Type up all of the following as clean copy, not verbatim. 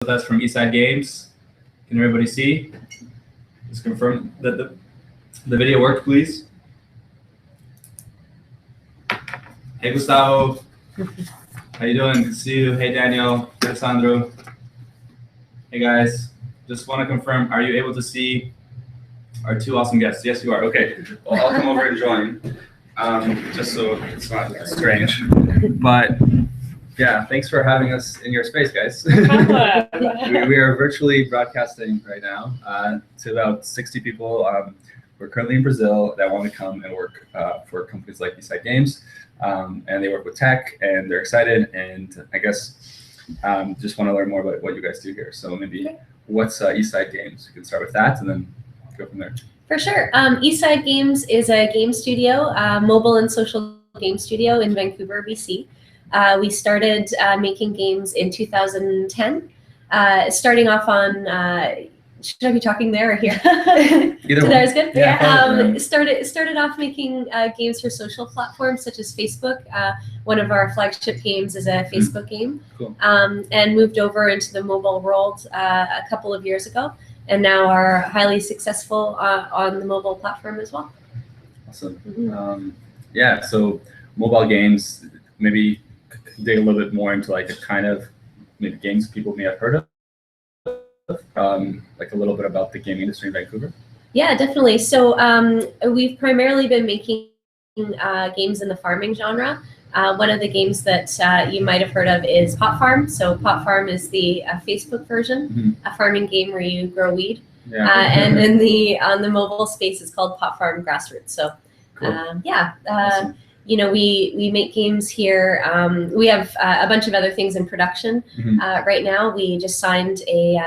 with us from Eastside Games. Can everybody see? Just confirm that the video worked, please. Hey, Gustavo. How you doing? Good to see you. Hey, Daniel. Hey, Sandro. Hey, guys. Just want to confirm, are you able to see our two awesome guests? Yes, you are. Okay. Well, I'll come over and join, just so it's not strange. But yeah, thanks for having us in your space, guys. we are virtually broadcasting right now to about 60 people. We're currently in Brazil that want to come and work for companies like Eastside Games. And they work with tech, and they're excited. And I guess just want to learn more about what you guys do here. So maybe what's Eastside Games? You can start with that and then go from there. For sure. Eastside Games is a game studio, mobile and social game studio in Vancouver, BC. We started making games in 2010, starting off on, should I be talking there or here? Either one. That was good. Yeah. Started off making games for social platforms such as Facebook. One of our flagship games is a Facebook game. Cool. And moved over into the mobile world a couple of years ago, and now are highly successful on the mobile platform as well. Awesome. Mm-hmm. Yeah, so mobile games, maybe dig a little bit more into like a kind of maybe games people may have heard of. Like a little bit about the gaming industry in Vancouver? Yeah, definitely. So we've primarily been making games in the farming genre. One of the games that you might have heard of is Pot Farm. So Pot Farm is the Facebook version, a farming game where you grow weed. Yeah. And in on the mobile space, it's called Pot Farm Grassroots. So cool. Awesome. You know, we make games here. We have a bunch of other things in production. Right now, we just signed a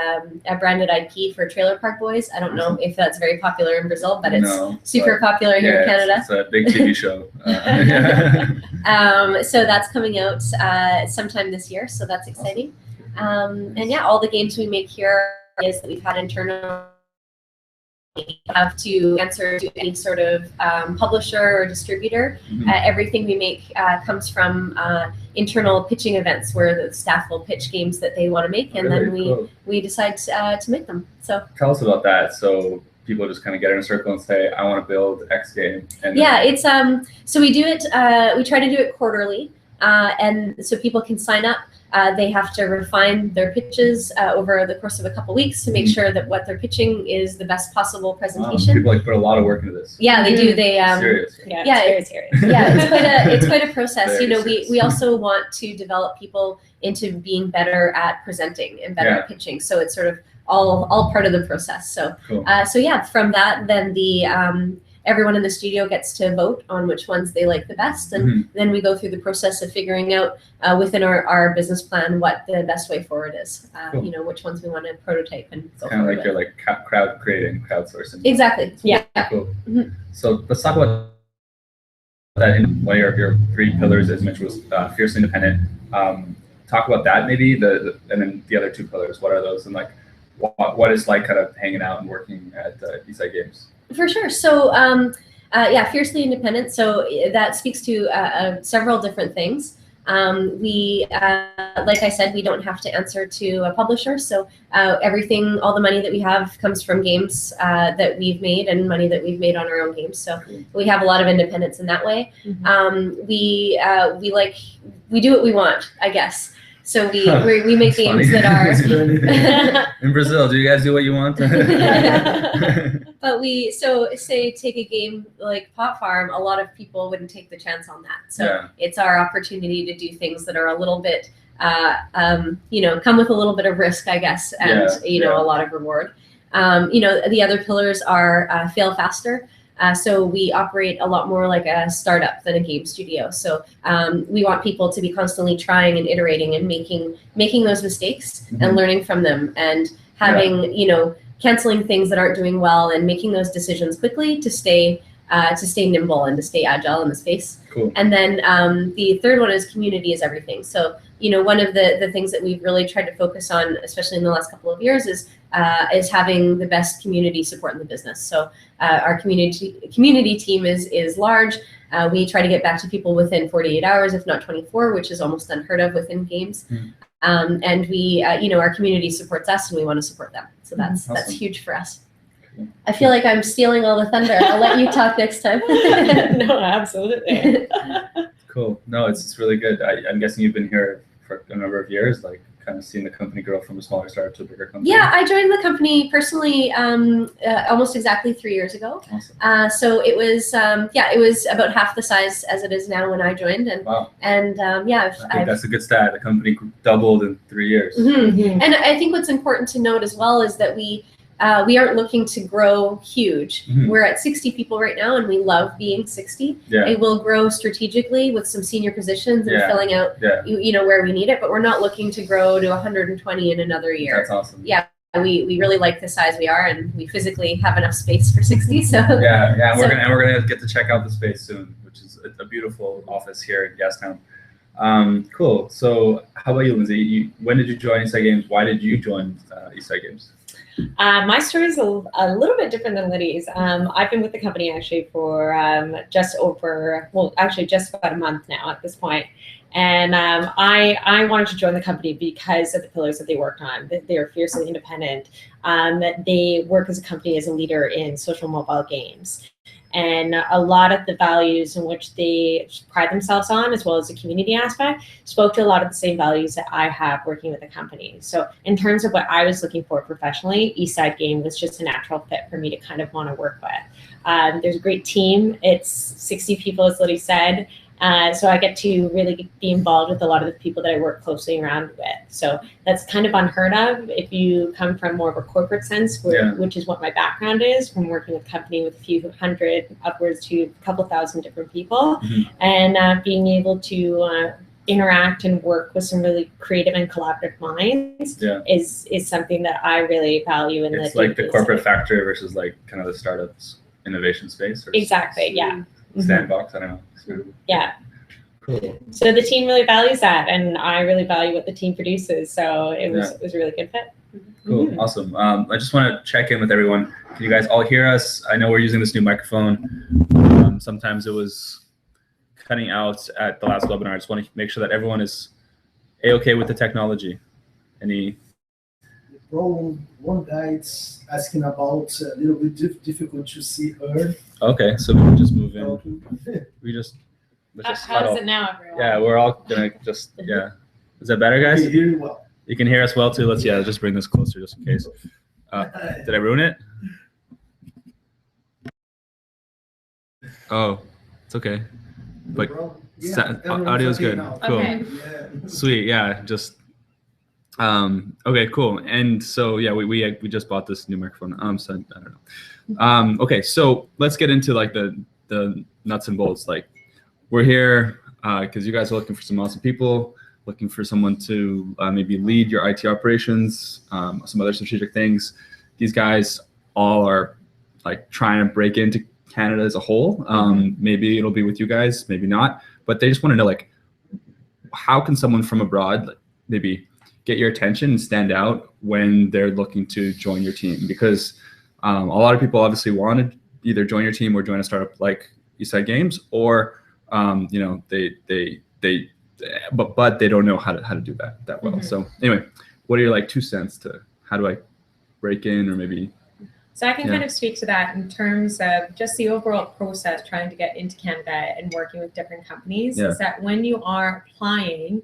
branded IP for Trailer Park Boys. I don't know if that's very popular in Brazil, but it's super popular here in Canada. It's a big TV show. So that's coming out sometime this year, so that's exciting. And yeah, all the games we make here is that we've had internal. We have to answer to any sort of publisher or distributor. Everything we make comes from internal pitching events where the staff will pitch games that they want to make, and then we decide to make them. So tell us about that. So people just kind of get in a circle and say, I want to build X game. And yeah, it's so we do it. We try to do it quarterly, and so people can sign up. They have to refine their pitches over the course of a couple weeks to make sure that what they're pitching is the best possible presentation. People like put a lot of work into this. Yeah, they do. They serious. Yeah, it's very serious. Yeah, it's quite a process. Very, you know, we also want to develop people into being better at presenting and better at pitching. So it's sort of all part of the process. So cool. So yeah, from that, then the everyone in the studio gets to vote on which ones they like the best, and then we go through the process of figuring out within our business plan what the best way forward is. Cool. You know, which ones we want to prototype and go kind of like you're like crowd creating, crowdsourcing. Exactly. Yeah. Cool. So let's talk about that. In one of your three pillars, as Mitch was fiercely independent. Talk about that maybe, and then the other two pillars. What are those, and like what is like kind of hanging out and working at Eastside Games? For sure. So yeah, fiercely independent. So that speaks to several different things. We, like I said, we don't have to answer to a publisher. So everything, all the money that we have comes from games that we've made and money that we've made on our own games. So we have a lot of independence in that way. We do what we want, I guess. So we make games that are in Brazil. Do you guys do what you want? But say take a game like Pot Farm. A lot of people wouldn't take the chance on that. So it's our opportunity to do things that are a little bit, you know, come with a little bit of risk, I guess, and you know, a lot of reward. You know, the other pillars are fail faster. So we operate a lot more like a startup than a game studio. So we want people to be constantly trying and iterating and making those mistakes and learning from them, and having you know, canceling things that aren't doing well and making those decisions quickly to stay nimble and to stay agile in the space. Cool. And then the third one is community is everything. So you know, one of the things that we've really tried to focus on, especially in the last couple of years, is having the best community support in the business. So our community team is large. We try to get back to people within 48 hours, if not 24, which is almost unheard of within games. And we, our community supports us, and we want to support them. So that's huge for us. I feel like I'm stealing all the thunder. I'll let you talk next time. No, absolutely. Cool. No, it's really good. I'm guessing you've been here for a number of years, like kind of seeing the company grow from a smaller startup to a bigger company. Yeah, I joined the company personally almost exactly 3 years ago. Awesome. So it was it was about half the size as it is now when I joined, and wow. And I think that's a good stat. The company doubled in 3 years. Mm-hmm. And I think what's important to note as well is that we aren't looking to grow huge. Mm-hmm. We're at 60 people right now, and we love being 60. Yeah. It will grow strategically with some senior positions and filling out, where we need it. But we're not looking to grow to 120 in another year. That's awesome. Yeah, we really like the size we are, and we physically have enough space for 60. So yeah, we're gonna get to check out the space soon, which is a beautiful office here in Gastown. Cool. So how about you, Lindsay? When did you join Eastside Games? Why did you join Eastside Games? My story is a little bit different than Liddy's. I've been with the company actually for just about a month now at this point. And I wanted to join the company because of the pillars that they worked on. They are fiercely independent. They work as a company as a leader in social mobile games. And a lot of the values in which they pride themselves on, as well as the community aspect, spoke to a lot of the same values that I have working with the company. So in terms of what I was looking for professionally, Eastside Game was just a natural fit for me to kind of want to work with. There's a great team. It's 60 people, as Liddy said. So I get to really be involved with a lot of the people that I work closely around with. So that's kind of unheard of if you come from more of a corporate sense, which is what my background is, from working with a company with a few hundred, upwards to a couple thousand different people, and being able to interact and work with some really creative and collaborative minds is something that I really value. In it's like the corporate factory versus like kind of the startups innovation space. Exactly. Yeah. Sandbox. I don't know. Yeah. Cool. So the team really values that, and I really value what the team produces. So it was a really good fit. Cool. Awesome. I just want to check in with everyone. Can you guys all hear us? I know we're using this new microphone. Sometimes it was cutting out at the last webinar. I just want to make sure that everyone is A-okay with the technology. Any problem? One guy is asking about a little bit difficult to see her. Okay, so we can just move in. Let's just how is it now, everyone? Yeah, we're all gonna just Is that better, guys? We hear you well. You can hear us well too. Let's just bring this closer just in case. Did I ruin it? Oh, it's okay. But audio is good. Cool. Okay. Sweet. Yeah. Just. Okay. Cool. And so we just bought this new microphone. So I don't know. Okay. So let's get into like the nuts and bolts. Like we're here because you guys are looking for some awesome people, looking for someone to maybe lead your IT operations, some other strategic things. These guys all are like trying to break into Canada as a whole. Maybe it'll be with you guys, maybe not, but they just want to know like, how can someone from abroad maybe get your attention and stand out when they're looking to join your team? Because a lot of people obviously want to either join your team or join a startup like Eastside Games, or but they don't know how to do that well. So anyway, what are your like 2 cents to how do I break in, or maybe? So I can kind of speak to that in terms of just the overall process trying to get into Canada and working with different companies. Is that when you are applying,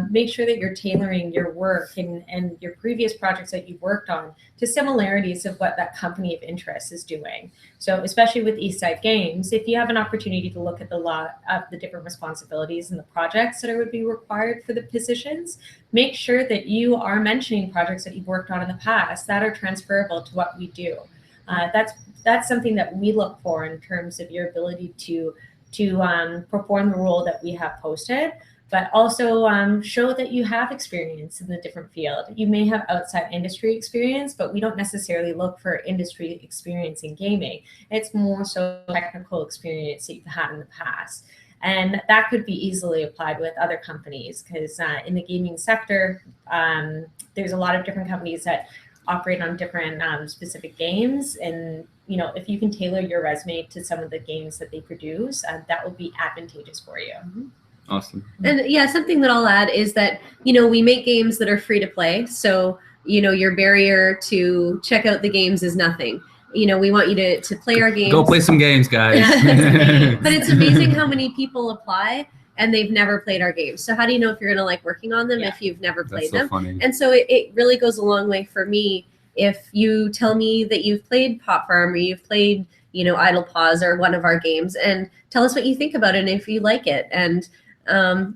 make sure that you're tailoring your work and your previous projects that you've worked on to similarities of what that company of interest is doing. So especially with Eastside Games, if you have an opportunity to look at the lot of the different responsibilities and the projects that would be required for the positions, make sure that you are mentioning projects that you've worked on in the past that are transferable to what we do. That's something that we look for in terms of your ability to perform the role that we have posted, but also show that you have experience in the different field. You may have outside industry experience, but we don't necessarily look for industry experience in gaming. It's more so technical experience that you've had in the past. And that could be easily applied with other companies because in the gaming sector, there's a lot of different companies that operate on different specific games. And, if you can tailor your resume to some of the games that they produce, that will be advantageous for you. Awesome. And yeah, something that I'll add is that, you know, we make games that are free to play. So, you know, your barrier to check out the games is nothing. You know, we want you to play our games. Go play some games, guys. But it's amazing how many people apply and they've never played our games. So how do you know if you're going to like working on them if you've never played them? Funny. And so it really goes a long way for me if you tell me that you've played Pot Farm or you've played, you know, Idle Paws or one of our games, and tell us what you think about it and if you like it. And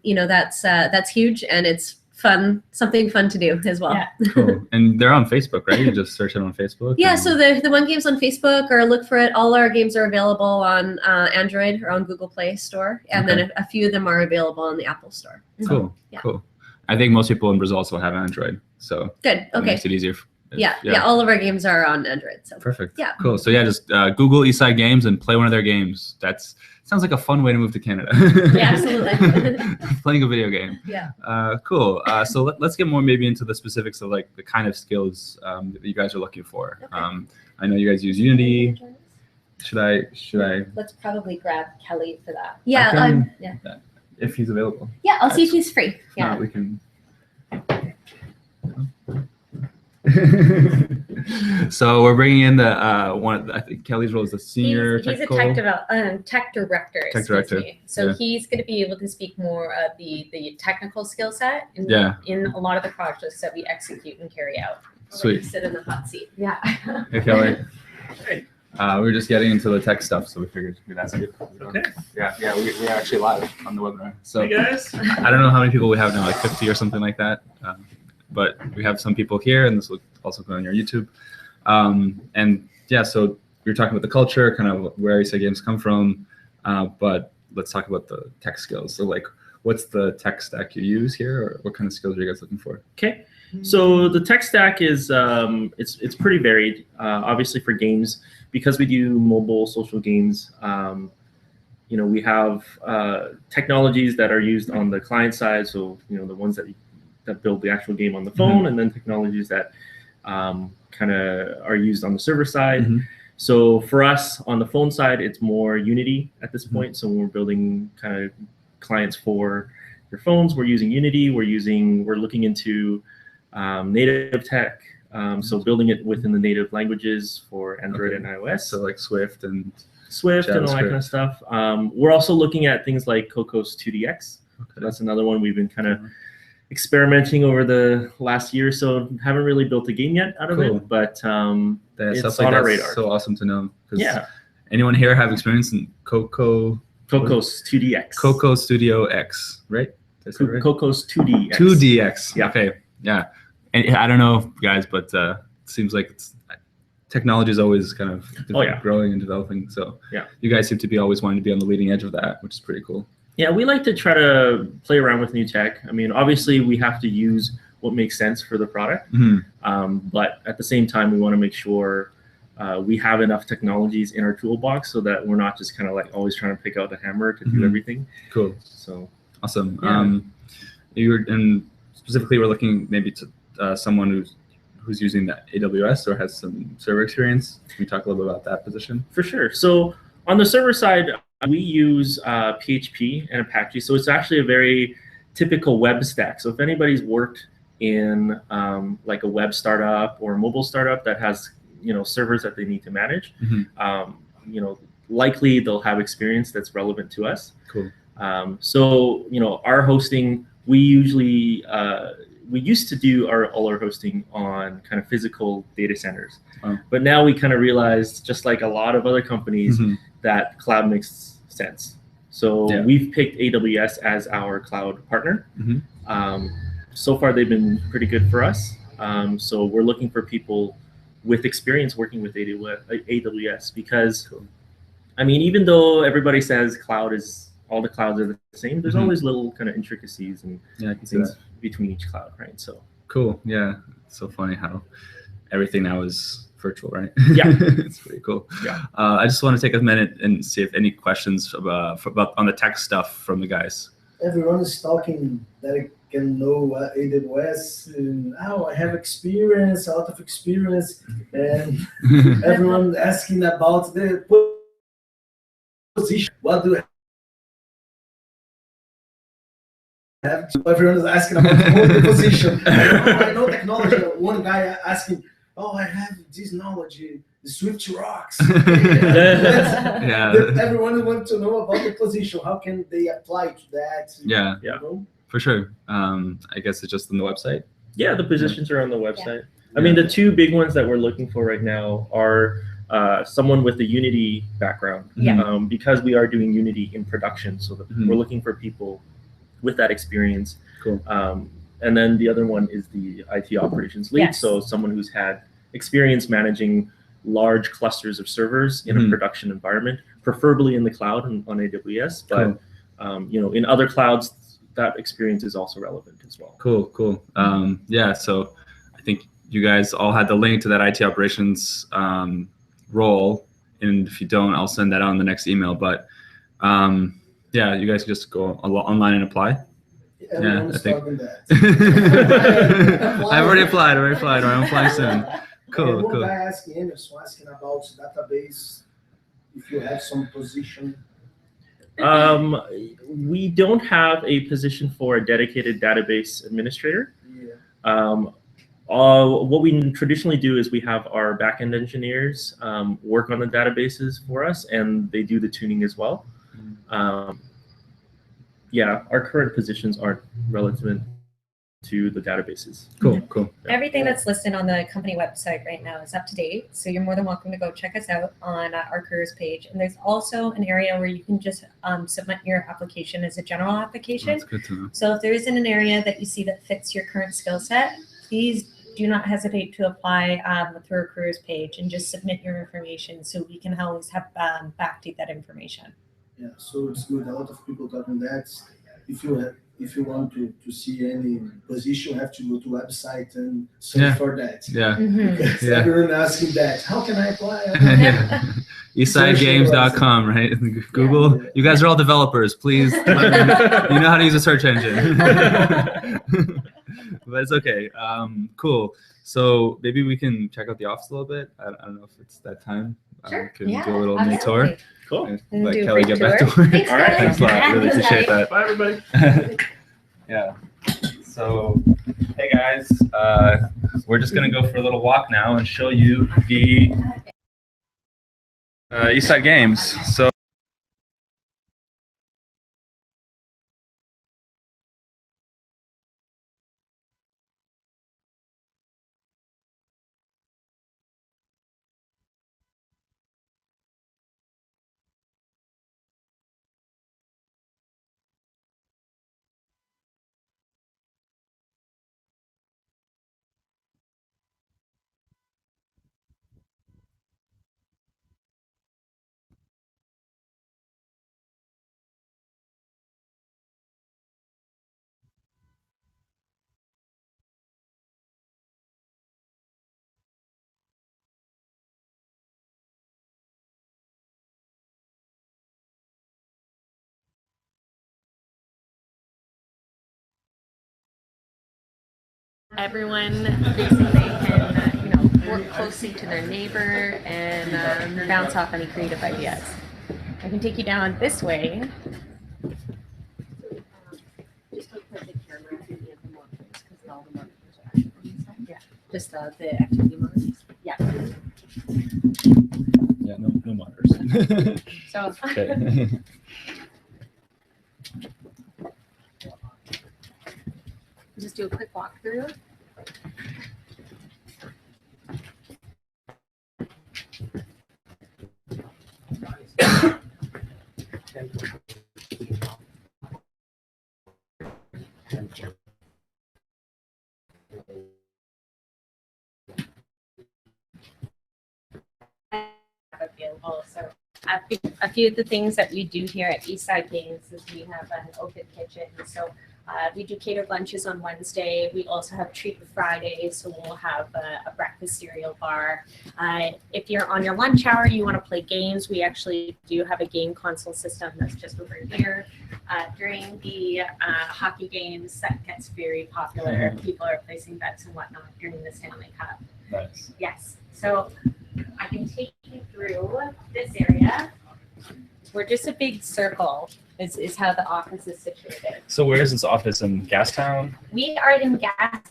you know, that's huge, and it's fun, something fun to do as well. Yeah. Cool. And they're on Facebook, right? You just search it on Facebook? Yeah, so the One Game's on Facebook, or look for it. All our games are available on Android or on Google Play Store, and then a few of them are available on the Apple Store. Cool, cool. I think most people in Brazil also have Android, so good. Okay. It makes it easier. Yeah, all of our games are on Android. So perfect. Yeah. Cool. So yeah, just Google Eastside Games and play one of their games. Sounds like a fun way to move to Canada. Yeah, absolutely. Playing a video game. Yeah. Cool. So let's get more maybe into the specifics of like the kind of skills that you guys are looking for. Okay. I know you guys use Unity. Should I? Let's probably grab Kelly for that. Yeah. If he's available. Yeah, I'll see if he's free. Yeah. We can. So we're bringing in the one. I think Kelly's role is the senior. He's a tech director. Tech director. So he's going to be able to speak more of the technical skill set in a lot of the projects that we execute and carry out. Sweet. Sit in the hot seat. Yeah. Hey Kelly. Hey. We were just getting into the tech stuff, so we figured we'd ask you. Okay. Yeah. We're actually live on the webinar. So hey guys. I don't know how many people we have now, like 50 or something like that. But we have some people here, and this will also go on your YouTube. And yeah, so we were talking about the culture, kind of where Eastside Games come from. But let's talk about the tech skills. So like, what's the tech stack you use here, or what kind of skills are you guys looking for? Okay. So the tech stack is it's pretty varied. Obviously for games, because we do mobile social games, you know, we have technologies that are used on the client side. So you know, the ones that build the actual game on the phone, and then technologies that kind of are used on the server side. So for us on the phone side, it's more Unity at this point. So when we're building kind of clients for your phones, we're using Unity. We're looking into native tech. So building it within the native languages for Android and iOS. So like Swift and and all that kind of stuff. We're also looking at things like Cocos 2DX. So that's another one we've been kind of experimenting over the last year or so. Haven't really built a game yet out of it, but it's stuff on like our radar. So awesome to know. Yeah. Anyone here have experience in Cocos 2DX? Coco Studio X, right? Right? Cocos 2DX. 2DX. Yeah. Okay. Yeah. And I don't know, guys, but it seems like technology is always kind of growing and developing. So you guys seem to be always wanting to be on the leading edge of that, which is pretty cool. Yeah, we like to try to play around with new tech. I mean, obviously we have to use what makes sense for the product, but at the same time, we want to make sure we have enough technologies in our toolbox so that we're not just kind of like always trying to pick out the hammer to do everything. Cool. So awesome. Yeah. And specifically, we're looking maybe to someone who's using the AWS or has some server experience. Can you talk a little bit about that position? For sure. So on the server side, we use PHP and Apache. So it's actually a very typical web stack. So if anybody's worked in like a web startup or a mobile startup that has, you know, servers that they need to manage, you know, likely they'll have experience that's relevant to us. Cool. So, you know, our hosting, we usually, we used to do all our hosting on kind of physical data centers. But now we kind of realized, just like a lot of other companies, that cloud makes sense. So we've picked AWS as our cloud partner. So far, they've been pretty good for us. So we're looking for people with experience working with AWS because, I mean, even though everybody says all the clouds are the same, there's always little kind of intricacies and things between each cloud, right? So cool. Yeah, it's so funny how everything now is virtual, right? Yeah. It's pretty cool. Yeah. I just want to take a minute and see if any questions about on the tech stuff from the guys. Everyone is talking that I can know AWS, and I have experience, a lot of experience, and everyone asking about the position. What do Everyone is asking about the position. I know technology. One guy asking, "Oh, I have this knowledge. The Swift rocks." Yeah. Everyone wants to know about the position. How can they apply to that? Yeah. You know? For sure. I guess it's just on the website. Yeah, the positions are on the website. I mean, the two big ones that we're looking for right now are someone with a Unity background, because we are doing Unity in production. So we're looking for people with that experience. Cool. And then the other one is the IT operations lead. Yes. So someone who's had experience managing large clusters of servers in a production environment, preferably in the cloud and on AWS. But you know, in other clouds, that experience is also relevant as well. Cool. Yeah. So I think you guys all had the link to that IT operations role, and if you don't, I'll send that out in the next email. But yeah, you guys can just go online and apply. Everyone I is think. talking that. I've already applied, or I'm applying soon. Cool. One guy asking Emerson, asking about database, if you have some position. We don't have a position for a dedicated database administrator. Yeah. What we traditionally do is we have our backend engineers work on the databases for us, and they do the tuning as well. Yeah, our current positions aren't relevant to the databases. Cool. Everything that's listed on the company website right now is up to date. So you're more than welcome to go check us out on our careers page. And there's also an area where you can just submit your application as a general application. That's good to know. So if there isn't an area that you see that fits your current skill set, please do not hesitate to apply through our careers page and just submit your information so we can always have backdate that information. Yeah, so it's good. A lot of people talking that. If you want to see any position, you have to go to website and search for that. Yeah. Because everyone asking that. How can I apply? Eastsidegames.com, right? Google. You guys are all developers. Please, you know how to use a search engine. But it's okay. Cool. So maybe we can check out the office a little bit. I don't know if it's that time. Sure. Can we do a little mini tour? Cool. Let Do a Kelly quick get back to tour. work. Thanks, All right. Kelly. Thanks a lot. Really Thanks, appreciate Kelly. that. Bye, everybody. Yeah. So, hey guys, we're just gonna go for a little walk now and show you the Eastside Games. So. Everyone basically can, work closely to their neighbor and bounce off any creative ideas. I can take you down this way. Just don't put the camera in any of the monitors because all the monitors are actually inside. Yeah, just the activity monitors. Yeah. Yeah, no monitors. So. Okay. Just do a quick walkthrough. Available. So a few of the things that we do here at Eastside Games is we have an open kitchen. So we do catered lunches on Wednesday. We also have treat Friday, so we'll have a breakfast cereal bar. If you're on your lunch hour, you want to play games, we actually do have a game console system that's just over here. During the hockey games, that gets very popular. People are placing bets and whatnot during the Stanley Cup. Nice. Yes, so I can take you through this area. We're just a big circle. is how the office is situated. So where is this office, in Gastown? We are in Gastown.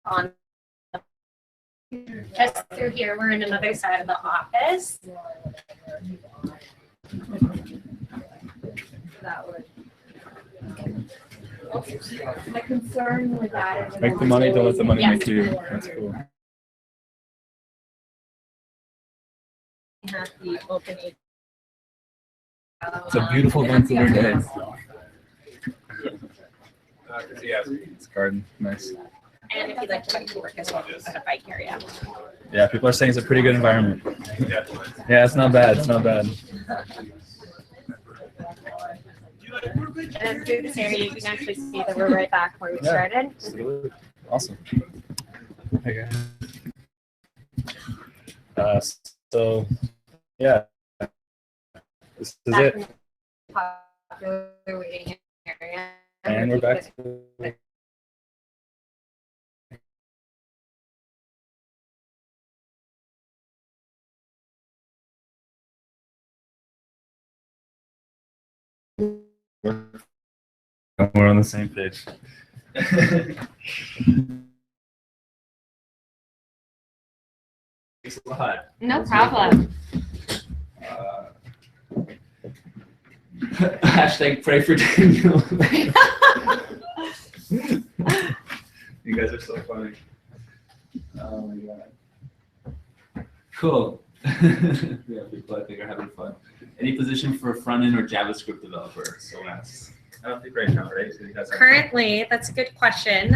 On just through here, we're in another side of the office. That would. The concern with that is Make the money, don't let the money Yes. make you. That's cool. Have the open. It's a beautiful Vancouver day. It's garden, nice. And if you'd like to bike to work as well, we've got a bike area. Yeah, people are saying it's a pretty good environment. Yeah, it's not bad. It's not bad. And through this area, you can actually see that we're right back where we started. Absolutely. Awesome. Hey guys. So, yeah, this is it. Popular waiting area. And we're back to we're on the same page. Thanks a lot. No problem. Hashtag pray for Daniel. You guys are so funny. Oh my god. Cool. Yeah, people I think are having fun. Any position for a front-end or JavaScript developer? So asks. I don't think right now, right? So you guys have Currently, that's a good question.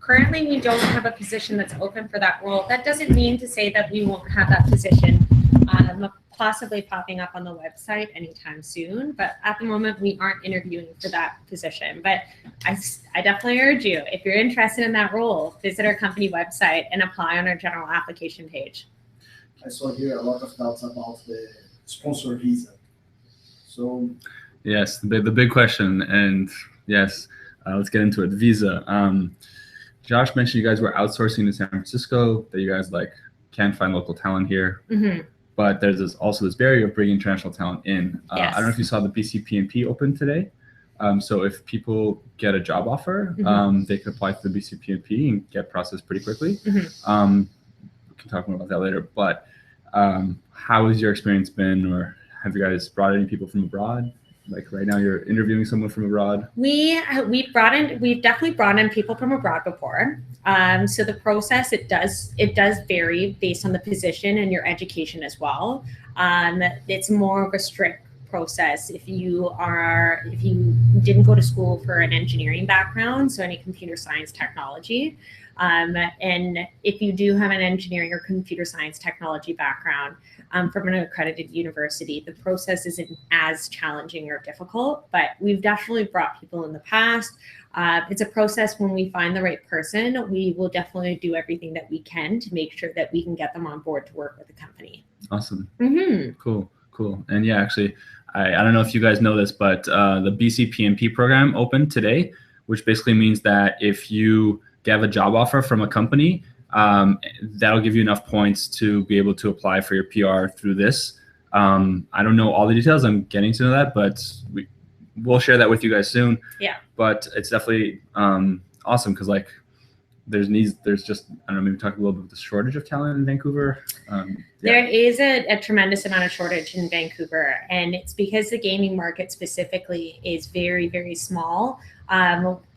Currently, we don't have a position that's open for that role. That doesn't mean to say that we won't have that position possibly popping up on the website anytime soon. But at the moment, we aren't interviewing for that position. But I definitely urge you, if you're interested in that role, visit our company website and apply on our general application page. I saw here a lot of doubts about the sponsor visa. So Yes, the big question, and yes, let's get into it. Visa. Josh mentioned you guys were outsourcing to San Francisco, that you guys like can't find local talent here. Mm-hmm. But there's also this barrier of bringing international talent in. Yes. I don't know if you saw the BCPNP open today. So if people get a job offer, they could apply to the BCPNP and get processed pretty quickly. Mm-hmm. We can talk more about that later. But how has your experience been, or have you guys brought any people from abroad? Like right now, you're interviewing someone from abroad. We've definitely brought in people from abroad before. So the process, it does vary based on the position and your education as well. It's more of a strict process if you didn't go to school for an engineering background, so any computer science technology. And if you do have an engineering or computer science technology background from an accredited university, the process isn't as challenging or difficult, but we've definitely brought people in the past. It's a process. When we find the right person, we will definitely do everything that we can to make sure that we can get them on board to work with the company. Awesome. Mm-hmm. Cool. And yeah, actually, I don't know if you guys know this, but the BCPNP program opened today, which basically means that if you have a job offer from a company, that'll give you enough points to be able to apply for your PR through this. I don't know all the details. I'm getting to know that, but we'll share that with you guys soon. Yeah. But it's definitely awesome because like there's just, I don't know, maybe talk a little bit about the shortage of talent in Vancouver. There is a tremendous amount of shortage in Vancouver, and it's because the gaming market specifically is very, very small.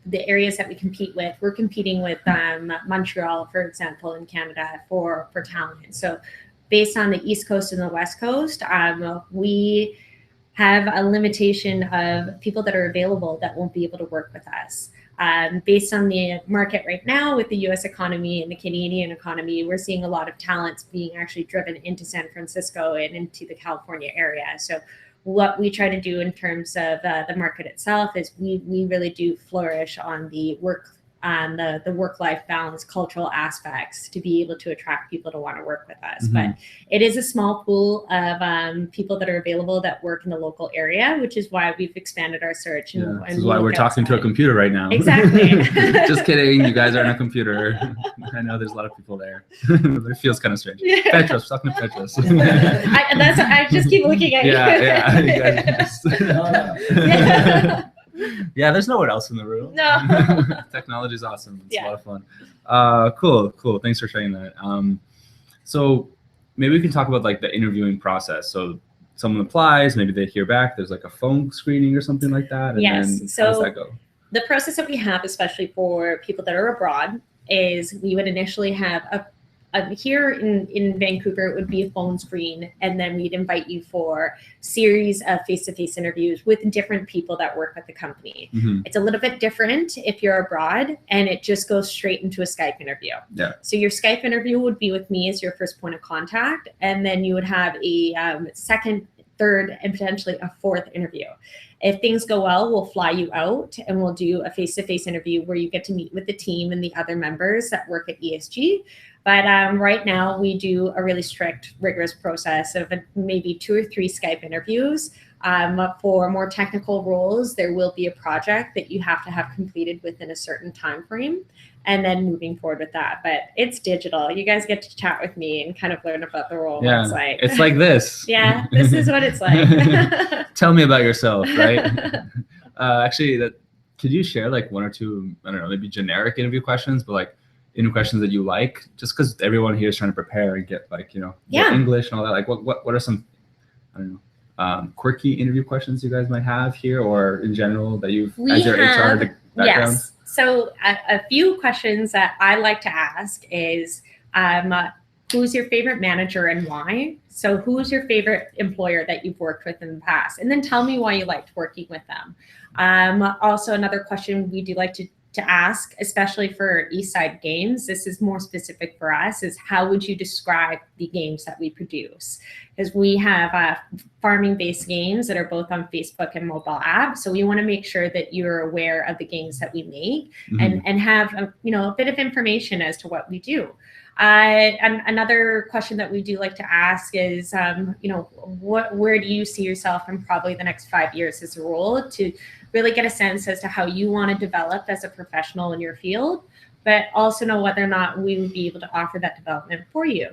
The areas that we compete with, we're competing with Montreal, for example, in Canada for talent. So based on the East Coast and the West Coast, we have a limitation of people that are available that won't be able to work with us. Based on the market right now with the US economy and the Canadian economy, we're seeing a lot of talents being actually driven into San Francisco and into the California area. So what we try to do in terms of the market itself is we really do flourish on the work the work-life balance, cultural aspects to be able to attract people to want to work with us. Mhm. But it is a small pool of people that are available that work in the local area, which is why we've expanded our search. Yeah, And this is why we're talking to a outside. computer right now. Exactly. Just kidding. You guys are on a computer. I know there's a lot of people there. It feels kind of strange. Yeah. Petros, talking to Petros. I just keep looking at you. Yeah. You guys are just... Yeah. Yeah, there's no one else in the room. No. Technology is awesome. It's Yeah. a lot of fun. Cool. Thanks for sharing that. So maybe we can talk about like the interviewing process. So someone applies, maybe they hear back. There's like a phone screening or something like that. And Yes. then So how does that go? the process that we have, especially for people that are abroad, is we would initially have here in Vancouver, it would be a phone screen, and then we'd invite you for series of face-to-face interviews with different people that work at the company. Mm-hmm. It's a little bit different if you're abroad, and it just goes straight into a Skype interview. Yeah. So your Skype interview would be with me as your first point of contact, and then you would have a second, third, and potentially a fourth interview. If things go well, we'll fly you out and we'll do a face-to-face interview where you get to meet with the team and the other members that work at ESG. But right now we do a really strict, rigorous process of maybe 2 or 3 Skype interviews. For more technical roles, there will be a project that you have to have completed within a certain time frame, and then moving forward with that. But it's digital. You guys get to chat with me and kind of learn about the role. Yeah, it's like this. Yeah, this is what it's like. Tell me about yourself, right? Actually, could you share like 1 or 2, I don't know, maybe generic interview questions, but like interview questions that you like, just because everyone here is trying to prepare and get like, get English and all that. Like what are some, I don't know, quirky interview questions you guys might have here or in general that you've, as your HR background? Yes. So a few questions that I like to ask is, who's your favorite manager and why? So who's your favorite employer that you've worked with in the past? And then tell me why you liked working with them. Also, another question we do like to ask, especially for Eastside games, this is more specific for us, is how would you describe the games that we produce? Because we have farming-based games that are both on Facebook and mobile apps. So we want to make sure that you're aware of the games that we make and have a bit of information as to what we do. And another question that we do like to ask is, where do you see yourself in probably the next 5 years as a role, to really get a sense as to how you want to develop as a professional in your field, but also know whether or not we would be able to offer that development for you.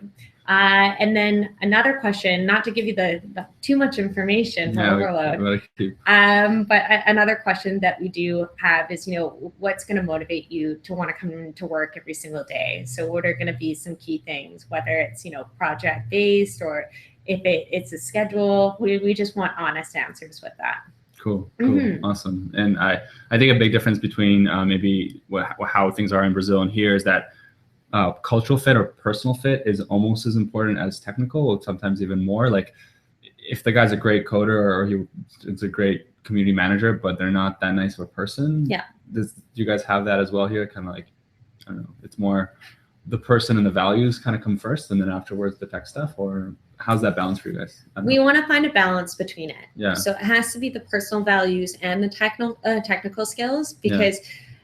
And then another question, not to give you the too much information, overload, but another question that we do have is, what's going to motivate you to want to come to work every single day? So what are going to be some key things, whether it's, project based or if it's a schedule? We just want honest answers with that. Cool. Awesome. And I think a big difference between maybe how things are in Brazil and here is that cultural fit or personal fit is almost as important as technical, or sometimes even more. Like if the guy's a great coder or he's a great community manager, but they're not that nice of a person. Yeah. Do you guys have that as well here? Kind of like, I don't know, it's more the person and the values kind of come first and then afterwards the tech stuff, or how's that balance for you guys? We want to find a balance between it. Yeah. So it has to be the personal values and the technical skills, because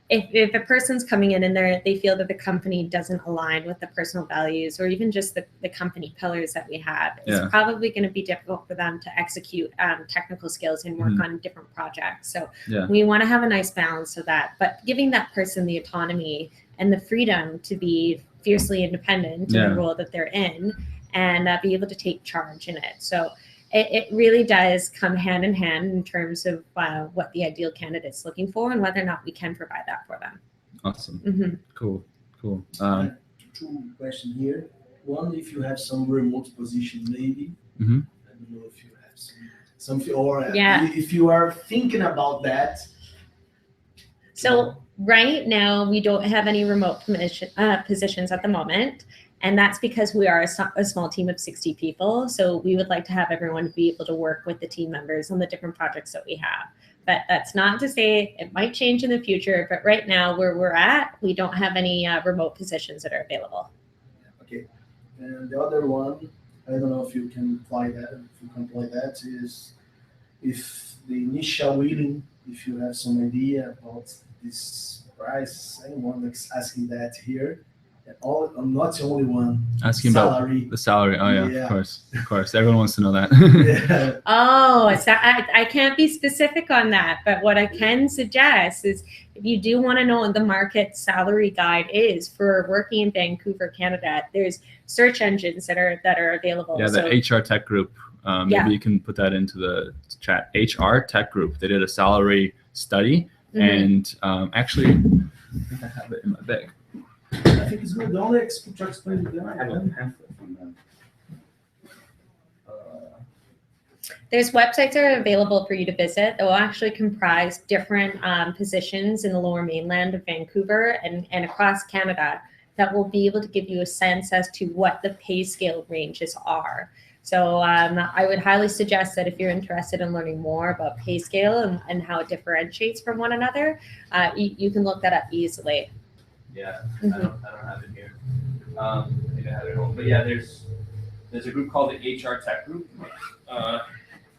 if a person's coming in and they feel that the company doesn't align with the personal values or even just the company pillars that we have, it's probably going to be difficult for them to execute technical skills and work on different projects. So we want to have a nice balance of that, but giving that person the autonomy and the freedom to be fiercely independent in the role that they're in and be able to take charge in it. So it really does come hand in hand in terms of what the ideal candidate's looking for and whether or not we can provide that for them. Awesome. Cool. 2 questions here. One, if you have some remote position, maybe. I don't know if you have something, or if you are thinking about that. So right now, we don't have any remote positions at the moment. And that's because we are a small team of 60 people. So we would like to have everyone be able to work with the team members on the different projects that we have. But that's not to say it might change in the future. But right now, where we're at, we don't have any remote positions that are available. Okay. And the other one, I don't know if you can apply that. If you can apply that, is if the initial willing, if you have some idea about this surprised anyone that's asking that here. And I'm not the only one. Asking salary. about the salary. Oh yeah, of course. Everyone wants to know that. Yeah. Oh, so I can't be specific on that, but what I can suggest is if you do want to know what the market salary guide is for working in Vancouver, Canada, there's search engines that are available. Yeah, the HR Tech Group. Maybe you can put that into the chat. HR Tech Group. They did a salary study, and actually, I think I have it in my bag. I think it's good. The only try to explain to them. I have a pamphlet from them. There's websites that are available for you to visit that will actually comprise different positions in the Lower Mainland of Vancouver and across Canada that will be able to give you a sense as to what the pay scale ranges are. So I would highly suggest that if you're interested in learning more about pay scale and how it differentiates from one another, you can look that up easily. Yeah, I don't have it here. Maybe I have it at home. But yeah, there's a group called the HR Tech Group. Let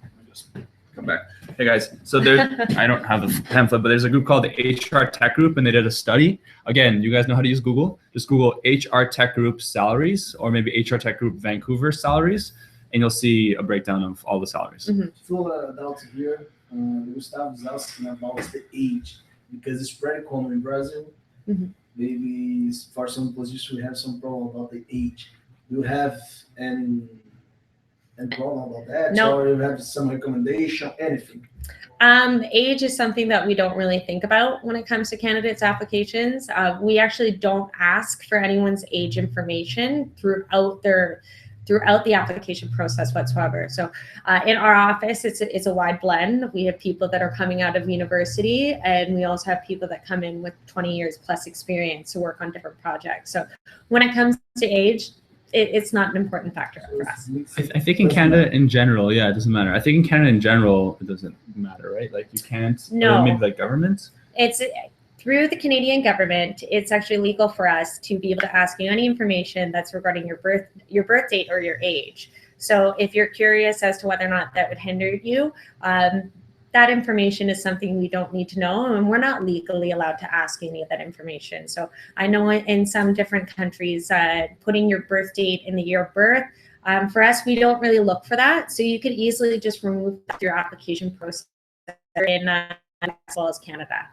me just come back. Hey guys, so I don't have the pamphlet, but there's a group called the HR Tech Group, and they did a study. Again, you guys know how to use Google. Just Google HR Tech Group salaries, or maybe HR Tech Group Vancouver salaries, and you'll see a breakdown of all the salaries. Full doubt here. Gustavo is asking about the age because it's pretty common in Brazil. Maybe for some positions we have some problem about the age. Do you have any problem about that? No. Or you have some recommendation, anything? Age is something that we don't really think about when it comes to candidates' applications. We actually don't ask for anyone's age information throughout the application process whatsoever. So in our office, it's a wide blend. We have people that are coming out of university, and we also have people that come in with 20 years plus experience to work on different projects. So when it comes to age, it's not an important factor for us. I think in Canada in general, yeah, it doesn't matter. I think in Canada in general, it doesn't matter, right? Like you can't, no. Maybe like governments? It's through the Canadian government, it's actually legal for us to be able to ask you any information that's regarding your birth date or your age. So if you're curious as to whether or not that would hinder you, that information is something we don't need to know, and we're not legally allowed to ask any of that information. So I know in some different countries, putting your birth date in the year of birth, for us, we don't really look for that. So you could easily just remove your application process in as well as Canada.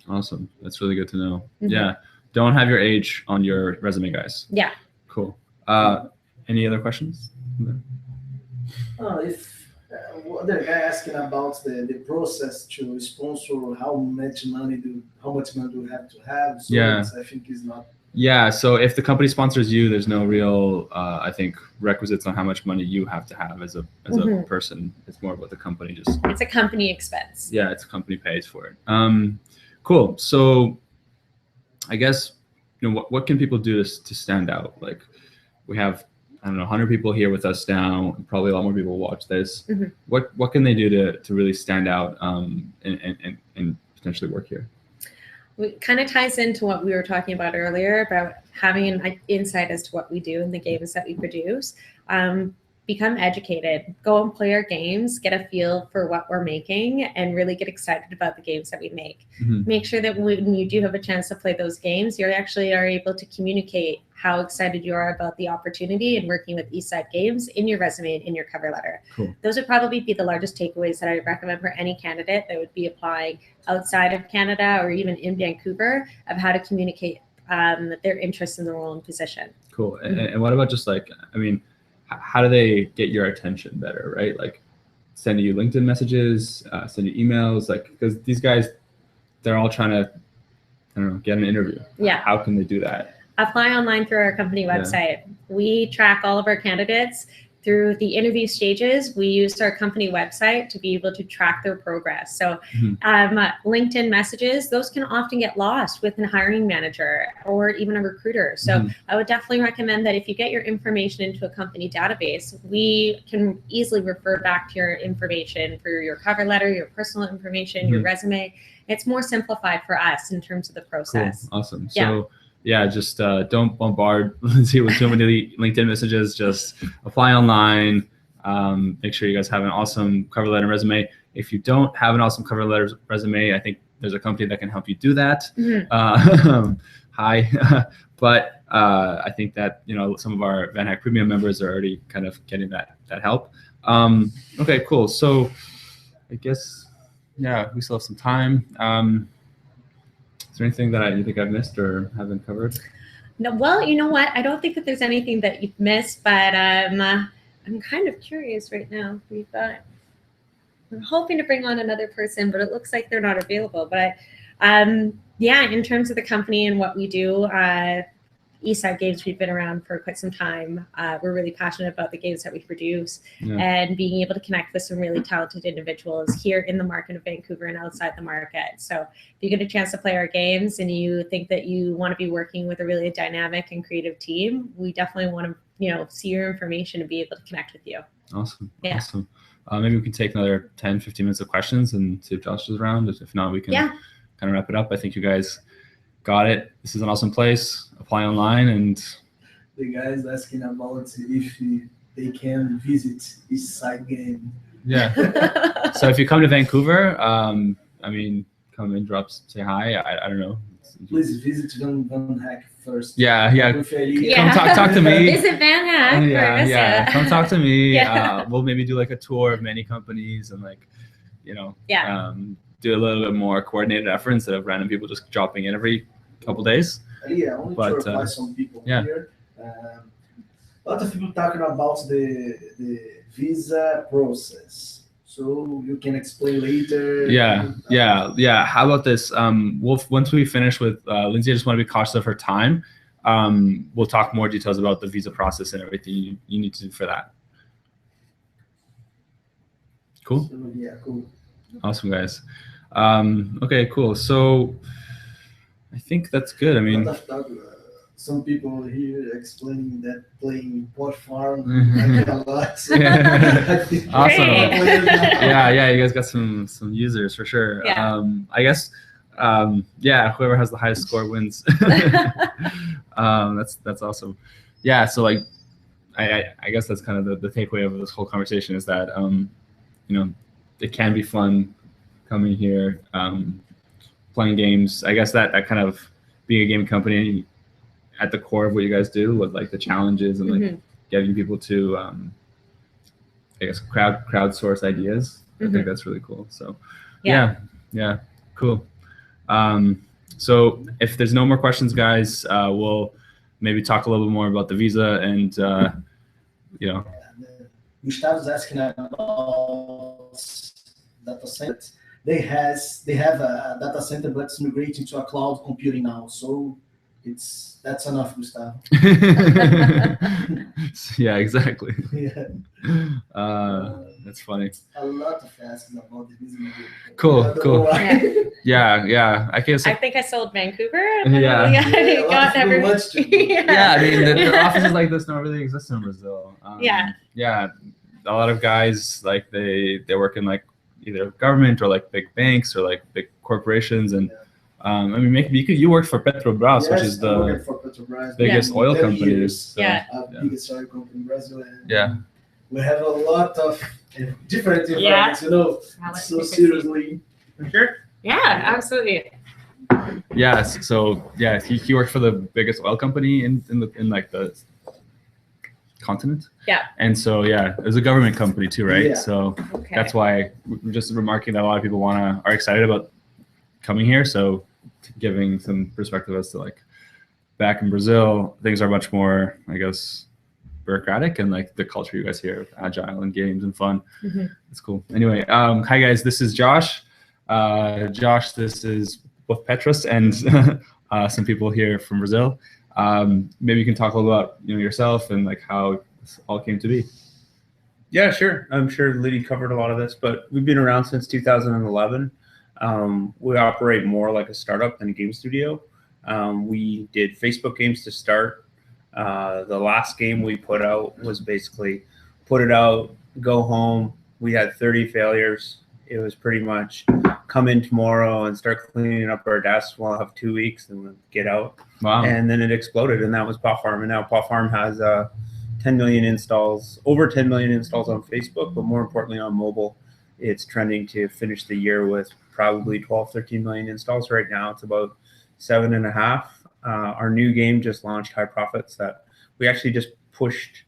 Awesome. That's really good to know. Yeah. Don't have your age on your resume, guys. Yeah. Cool. Any other questions? The guy asking about the process to sponsor, how much money do you have to have? So yeah. I think is not. Yeah. So if the company sponsors you, there's no real, I think, requisites on how much money you have to have as a person. It's more about the company just. It's a company expense. Yeah, it's a company pays for it. Cool. So I guess, what can people do to stand out? Like we have, I don't know, 100 people here with us now, and probably a lot more people watch this. What can they do to really stand out and potentially work here? It kind of ties into what we were talking about earlier about having an insight as to what we do in the games that we produce. Become educated, go and play our games, get a feel for what we're making, and really get excited about the games that we make. Make sure that when you do have a chance to play those games, you actually are able to communicate how excited you are about the opportunity and working with Eastside Games in your resume and in your cover letter. Cool. Those would probably be the largest takeaways that I would recommend for any candidate that would be applying outside of Canada or even in Vancouver, of how to communicate their interest in the role and position. Cool. And what about just like, how do they get your attention better, right? Like sending you LinkedIn messages, send you emails, like, because these guys, they're all trying to, I don't know, get an interview. Yeah. How can they do that? Apply online through our company website. We track all of our candidates through the interview stages. We use our company website to be able to track their progress. So LinkedIn messages, those can often get lost with a hiring manager or even a recruiter. So I would definitely recommend that if you get your information into a company database, we can easily refer back to your information for your cover letter, your personal information, your resume. It's more simplified for us in terms of the process. Cool. Awesome. So yeah, just don't bombard Lindsay with too many LinkedIn messages. Just apply online. Make sure you guys have an awesome cover letter and resume. If you don't have an awesome cover letter resume, I think there's a company that can help you do that. Hi. But I think that, you know, some of our Van Hack Premium members are already kind of getting that help. Okay, cool. So I guess, yeah, we still have some time. Is there anything that you think I've missed or haven't covered? No, well, you know what? I don't think that there's anything that you've missed, but I'm kind of curious right now. We're hoping to bring on another person, but it looks like they're not available. But yeah, in terms of the company and what we do, Eastside Games, we've been around for quite some time. We're really passionate about the games that we produce and being able to connect with some really talented individuals here in the market of Vancouver and outside the market. So if you get a chance to play our games and you think that you want to be working with a really dynamic and creative team, we definitely want to, you know, see your information and be able to connect with you. Awesome. Yeah. Awesome. Maybe we can take another 10, 15 minutes of questions and see if Josh is around. If not, we can kind of wrap it up. I think you guys got it. This is an awesome place. Apply online. And the guys asking about if they can visit Eastside Game. Yeah. So if you come to Vancouver, I mean, come and say hi. I don't know. Please visit Van Hack first. Yeah. Come talk to me. Visit Van Hack. Yeah. Come talk to me. We'll maybe do like a tour of many companies and like, you know, do a little bit more coordinated effort instead of random people just dropping in every couple days. Yeah, only to reply some people here. A lot of people talking about the visa process. So you can explain later. Yeah. How about this? Once we finish with Lindsay, I just want to be cautious of her time. We'll talk more details about the visa process and everything you need to do for that. Cool? So, yeah, cool. Awesome, guys. Okay, cool. So I think that's good. I mean, some people here explaining that playing pot farm like a lot. So awesome. Yeah, you guys got some users for sure. I guess whoever has the highest score wins. That's awesome. Yeah, so like I guess that's kind of the takeaway of this whole conversation is that you know, it can be fun coming here, playing games. I guess that kind of being a game company at the core of what you guys do with like the challenges and like getting people to I guess crowdsource ideas. I think that's really cool. So yeah, cool. So if there's no more questions, guys, we'll maybe talk a little bit more about the visa and you know. Gustavo's asking about data centers. They have a data center, but it's migrating to a cloud computing now. So that's enough, Gustavo. Yeah, exactly. Yeah. That's funny. A lot of asking about the visa. Cool. Yeah. I think I sold Vancouver. Yeah. I mean, the offices like this don't really exist in Brazil. Yeah. A lot of guys like they work in like either government or like big banks or like big corporations and I mean maybe you worked for Petrobras, which is the biggest oil company. So, biggest oil company in Brazil. And we have a lot of different environments, you know, so seriously. Sure. Yeah, absolutely. Yes. So yeah, he worked for the biggest oil company in like the continent. Yeah. And so it was a government company too, right? Yeah. So that's why we're just remarking that a lot of people are excited about coming here. So giving some perspective as to like back in Brazil, things are much more, I guess, bureaucratic and like the culture you guys here, agile and games and fun. It's cool. Anyway, hi guys, this is Josh. This is both Petrus and some people here from Brazil. Maybe you can talk a little about yourself and like how this all came to be. Yeah, sure. I'm sure Liddy covered a lot of this, but we've been around since 2011. We operate more like a startup than a game studio. We did Facebook games to start. The last game we put out was basically put it out, go home. We had 30 failures. It was pretty much come in tomorrow and start cleaning up our desks. We'll have 2 weeks and we'll get out. Wow. And then it exploded, and that was Pot Farm. And now Pot Farm has 10 million installs, over 10 million installs on Facebook, but more importantly on mobile. It's trending to finish the year with probably 12, 13 million installs right now. It's about 7.5. Our new game just launched, High Profits, that we actually just pushed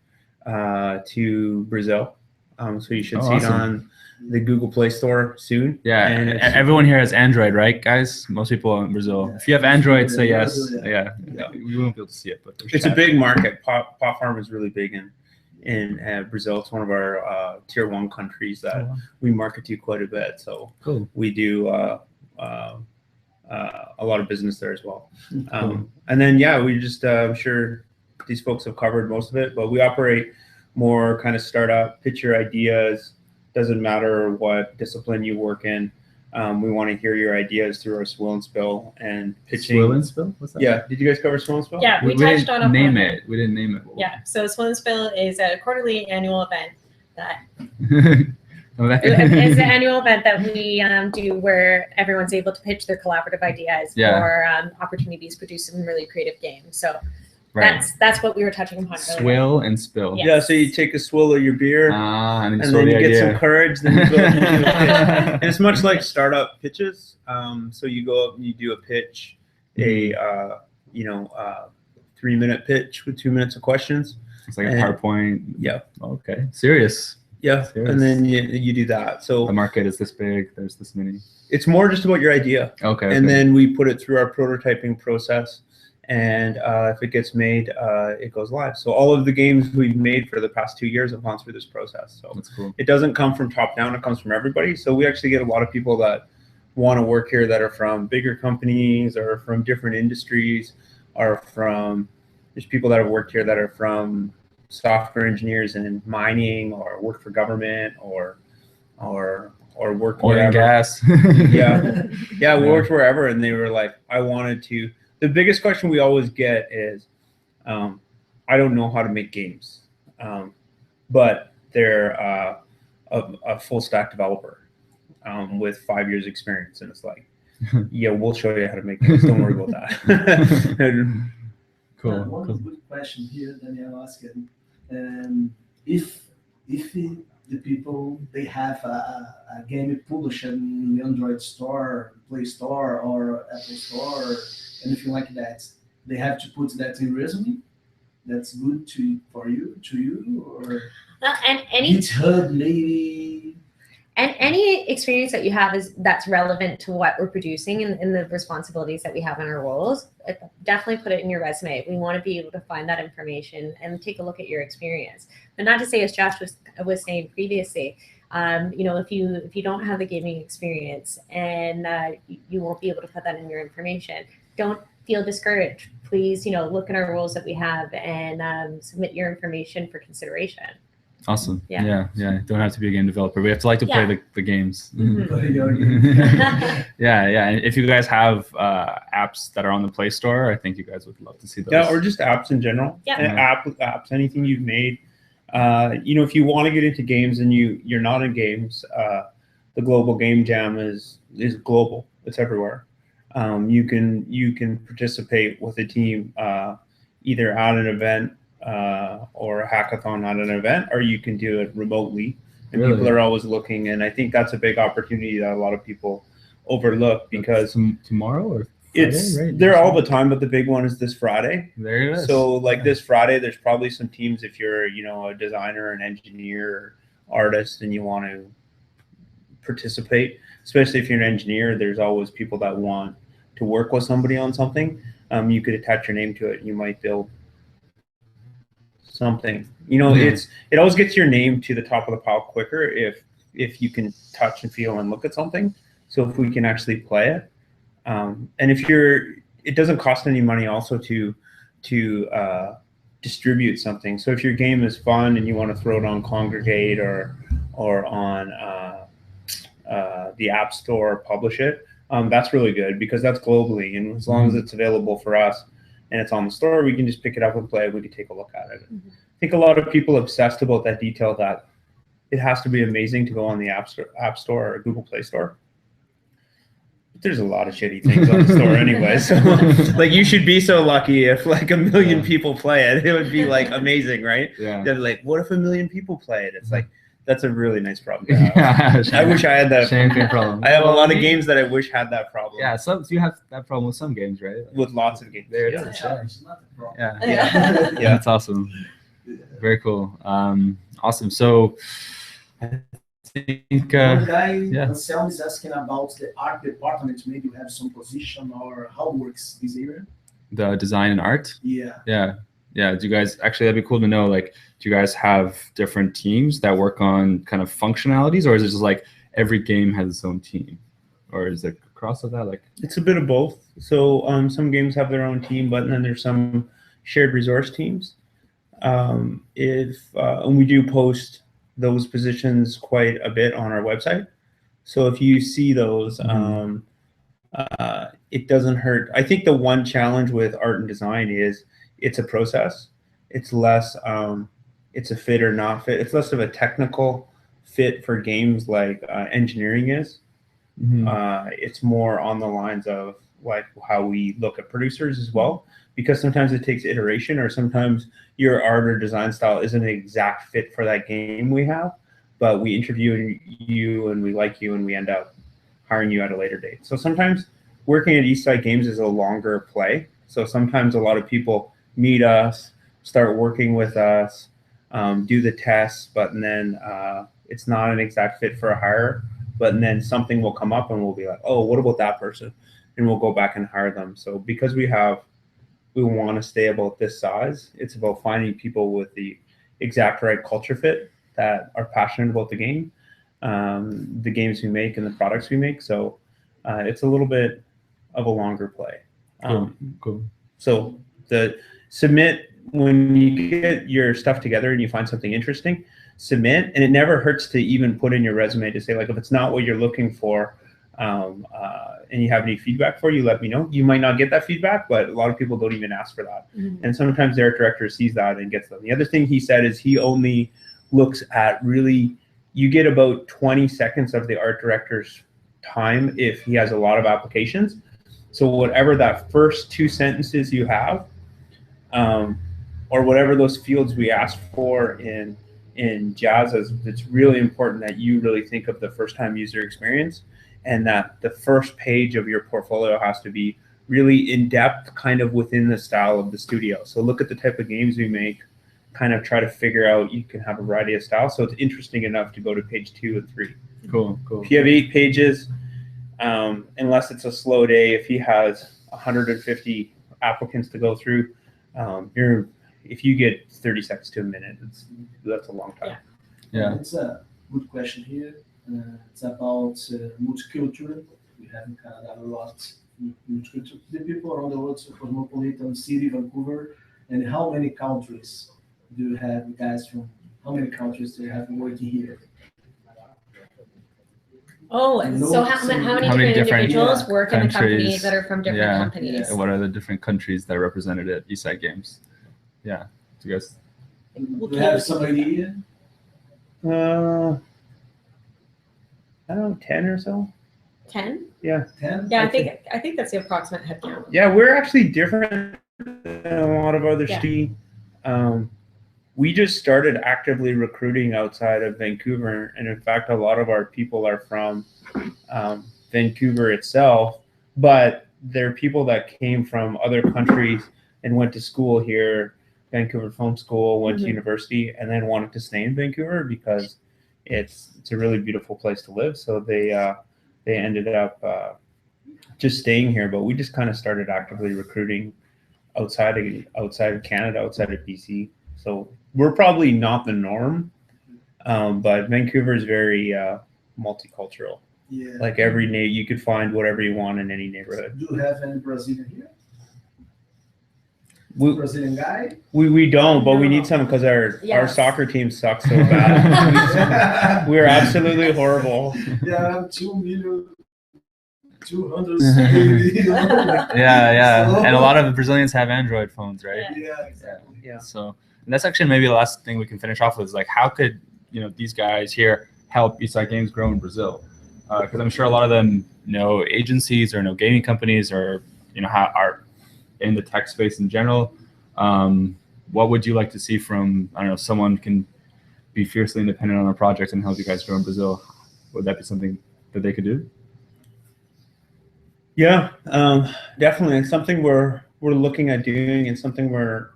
to Brazil. So you should see it on the Google Play Store soon. Yeah, and everyone here has Android, right, guys? Most people in Brazil. If you have Android, say yes. Yeah. We won't be able to see it, but it's a big market. Pot Farm is really big in Brazil. It's one of our tier 1 countries that we market to quite a bit. So we do a lot of business there as well. And then we just I'm sure these folks have covered most of it, but we operate more kind of startup, pitch your ideas. Doesn't matter what discipline you work in. We want to hear your ideas through our Swill and Spill and pitching. Swill and Spill? What's that? Yeah. Did you guys cover Swill and Spill? Yeah, we touched on name it. We didn't name it. Yeah. So Swill and Spill is a quarterly annual event that it's an annual event that we do where everyone's able to pitch their collaborative ideas for opportunities to produce some really creative games. So that's what we were touching upon earlier. Swill and Spill. Yes. Yeah, so you take a swill of your beer, and then you get some courage. Then you go and it's much like startup pitches. So you go up and you do a pitch, a 3-minute pitch with 2 minutes of questions. It's like a PowerPoint. Yeah. Okay. Serious. Yeah. Serious. And then you do that. So the market is this big. There's this many. It's more just about your idea. Okay. And then we put it through our prototyping process. And if it gets made, it goes live. So all of the games we've made for the past 2 years have gone through this process. So that's cool. It doesn't come from top down, it comes from everybody. So we actually get a lot of people that want to work here that are from bigger companies or from different industries, or there's people that have worked here that are from software engineers in mining, or work for government, or work oil and gas. We worked wherever, and they were like, I wanted to. The biggest question we always get is, I don't know how to make games, but they're a full stack developer with 5 years experience, and it's like, yeah, we'll show you how to make games. Don't worry about that. Cool. One good question here, Daniel asked, if the people they have a game published in the Android store, Play Store, or Apple Store, anything like that, they have to put that in resume. That's good to you, or and any GitHub maybe. And any experience that you have that's relevant to what we're producing and the responsibilities that we have in our roles, definitely put it in your resume. We want to be able to find that information and take a look at your experience. But not to say, as Josh was saying previously, if you don't have the gaming experience and you won't be able to put that in your information, don't feel discouraged. Please, look at our roles that we have and submit your information for consideration. Awesome. Yeah. Don't have to be a game developer. We have to like to play the games. Mm-hmm. Yeah. And if you guys have apps that are on the Play Store, I think you guys would love to see those. Yeah, or just apps in general. Yeah. Apps, anything you've made. If you want to get into games and you're not in games, the Global Game Jam is global. It's everywhere. You can participate with a team either at an event or a hackathon at an event, or you can do it remotely. And people are always looking, and I think that's a big opportunity that a lot of people overlook, because tomorrow or Friday, right? They're all the time, but the big one is this Friday. There it is. So this Friday, there's probably some teams, if you're a designer, an engineer, artist, and you want to participate, especially if you're an engineer, there's always people that want to work with somebody on something. You could attach your name to it. You might build something. It always gets your name to the top of the pile quicker if you can touch and feel and look at something. So if we can actually play it, and it doesn't cost any money also to distribute something. So if your game is fun and you want to throw it on Congregate or on the App Store, publish it, that's really good, because that's globally, and as long as it's available for us and it's on the store, we can just pick it up and play it. We can take a look at it. Mm-hmm. I think a lot of people obsessed about that detail, that it has to be amazing to go on the App Store or Google Play Store. But there's a lot of shitty things on the store anyway. So you should be so lucky if 1 million people play it. It would be amazing, right? Yeah. They're like, what if 1 million people play it? It's like, That's a really nice problem to have. I wish I had that. Champagne problem. I have a lot of games that I wish had that problem. Yeah, you have that problem with some games, right? With lots of games. There it yeah. is. Yeah, it's not a problem. Yeah. Yeah. That's awesome. Very cool. Awesome. So I think One guy, yeah. Anselm, is asking about the art department. Maybe you have some position or how works this area? the design and art. Yeah. Yeah. Do you guys actually? That'd be cool to know. Like, do you guys have different teams that work on kind of functionalities, or is it just like every game has its own team, or is it across of that? Like, It's a bit of both. So some games have their own team, but then there's some shared resource teams. And we do post those positions quite a bit on our website. So if you see those, it doesn't hurt. I think the one challenge with art and design is it's a process. It's less, it's a fit or not fit. It's less of a technical fit for games like engineering is. It's more on the lines of like how we look at producers as well, because sometimes it takes iteration, or sometimes your art or design style isn't an exact fit for that game we have, but we interview you and we like you and we end up hiring you at a later date. So sometimes working at Eastside Games is a longer play. So sometimes a lot of people meet us, start working with us, do the tests, but then it's not an exact fit for a hire. But then something will come up and we'll be like, oh, what about that person? And we'll go back and hire them. So because we want to stay about this size, it's about finding people with the exact right culture fit that are passionate about the game, the games we make and the products we make. So it's a little bit of a longer play. Cool. So the submit, when you get your stuff together and you find something interesting, submit. And it never hurts to even put in your resume to say, like, if it's not what you're looking for, and you have any feedback for, you let me know. You might not get that feedback, but a lot of people don't even ask for that. And sometimes their director sees that and gets them. The other thing he said is he only looks at really, you get about 20 seconds of the art director's time if he has a lot of applications. So whatever that first 2 sentences you have, or whatever those fields we ask for in Jazz, it's really important that you really think of the first time user experience, and that the first page of your portfolio has to be really in depth, kind of within the style of the studio. So look at the type of games we make, kind of try to figure out, you can have a variety of styles. So it's interesting enough to go to page 2 and 3. Cool. If you have 8 pages, unless it's a slow day, if he has 150 applicants to go through, if you get 30 seconds to a minute, that's a long time. Yeah. It's a good question here. It's about multicultural. We have in Canada a lot multicultural. The people around the world, so cosmopolitan city, Vancouver, and how many countries do you have guys from? How many countries do you have working here? Oh, so how many different individuals work in the company countries, that are from different companies? What are the different countries that are represented at Eastside Games? Yeah. Do you guys? Do you have some idea? I don't know, 10 or so. 10? Yeah. 10? Yeah, I think that's the approximate headcount. Yeah, we're actually different than a lot of other cities. We just started actively recruiting outside of Vancouver, and in fact, a lot of our people are from Vancouver itself, but they're people that came from other countries and went to school here, Vancouver Film School, went to university, and then wanted to stay in Vancouver because it's a really beautiful place to live. So they ended up just staying here. But we just kind of started actively recruiting outside of Canada, outside of BC. So we're probably not the norm, but Vancouver is very multicultural. Yeah. Like you could find whatever you want in any neighborhood. Do you have any Brazilian here? Brazilian guy? We don't, but we need some because our soccer team sucks so bad. We're absolutely horrible. Yeah, 200. Yeah. So, and a lot of Brazilians have Android phones, right? Yeah, exactly. Yeah. So that's actually maybe the last thing we can finish off with is like, how could these guys here help Eastside Games grow in Brazil? Because I'm sure a lot of them know agencies or know gaming companies or are in the tech space in general. What would you like to see from, I don't know, someone can be fiercely independent on a project and help you guys grow in Brazil, would that be something that they could do? Yeah, definitely. It's something we're looking at doing, and something we're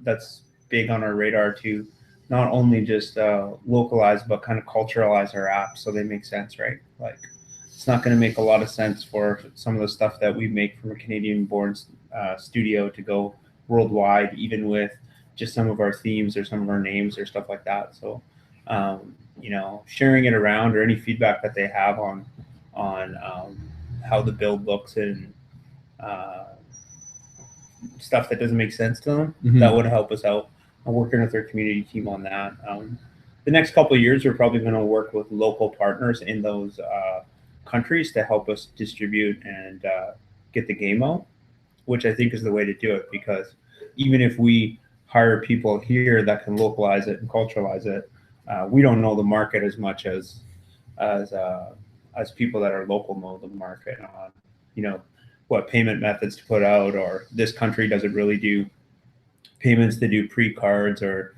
that's big on our radar to not only just localize but kind of culturalize our apps so they make sense, right? Like, it's not going to make a lot of sense for some of the stuff that we make from a Canadian-born studio to go worldwide, even with just some of our themes or some of our names or stuff like that. So, you know, sharing it around, or any feedback that they have on how the build looks and stuff that doesn't make sense to them, that would help us out. I'm working with our community team on that. The next couple of years, we're probably going to work with local partners in those countries to help us distribute and get the game out, which I think is the way to do it, because even if we hire people here that can localize it and culturalize it, we don't know the market as much as people that are local know the market on, you know, what payment methods to put out, or this country doesn't really do payments to do pre-cards, or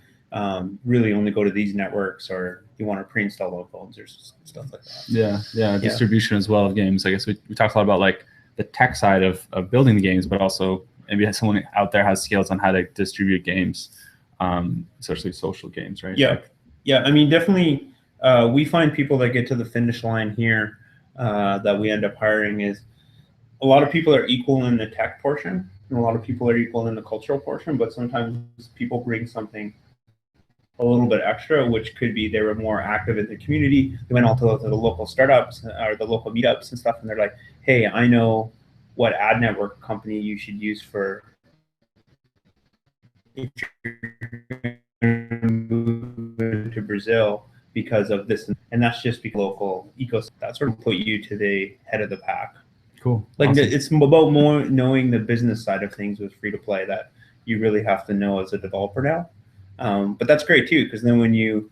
really only go to these networks, or you want to pre-install load phones or stuff like that. Yeah, distribution as well of games. I guess we talked a lot about like the tech side of building the games, but also maybe someone out there has skills on how to distribute games, especially social games, right? Yeah, yeah. I mean, definitely, we find people that get to the finish line here that we end up hiring is a lot of people are equal in the tech portion, and a lot of people are equal in the cultural portion, but sometimes people bring something a little bit extra, which could be they were more active in the community. They went all to the local startups or the local meetups and stuff, and they're like, hey, I know what ad network company you should use for if you're moving to Brazil because of this. And that's just because local ecosystem. That sort of put you to the head of the pack. Cool. Like, awesome. It's about more knowing the business side of things with free to play that you really have to know as a developer now. But that's great too, because then when you,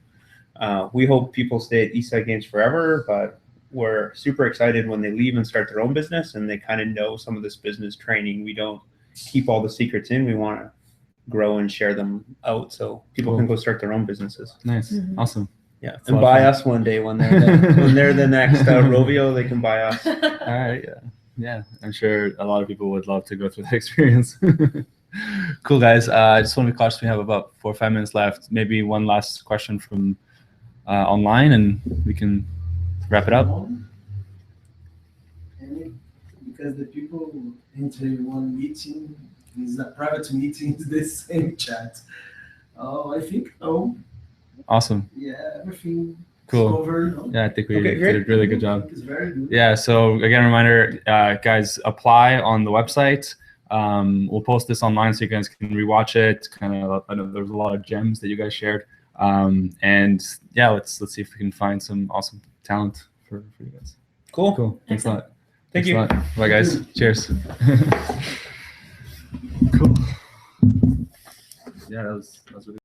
we hope people stay at Eastside Games forever, but we're super excited when they leave and start their own business and they kind of know some of this business training. We don't keep all the secrets in. We want to grow and share them out so people can go start their own businesses. Nice. Awesome. Yeah, and buy us one day when they're the next Rovio, they can buy us. All right. Yeah. I'm sure a lot of people would love to go through that experience. Cool, guys. I just want to be cautious. We have about 4 or 5 minutes left. Maybe one last question from online, and we can wrap it up. Because the people enter one meeting, is a private meeting, is the same chat. Oh, I think no. Awesome. Yeah, everything. Cool. Covered, no? Yeah, I think we did a really good job. It's very good. Yeah. So again, reminder, guys, apply on the website. We'll post this online so you guys can rewatch it. Kind of, I know there's a lot of gems that you guys shared. And yeah, let's see if we can find some awesome talent for you guys. Cool. Thanks a lot. Thank you. A lot. Bye, guys. Cheers. Cool. Yeah, that was really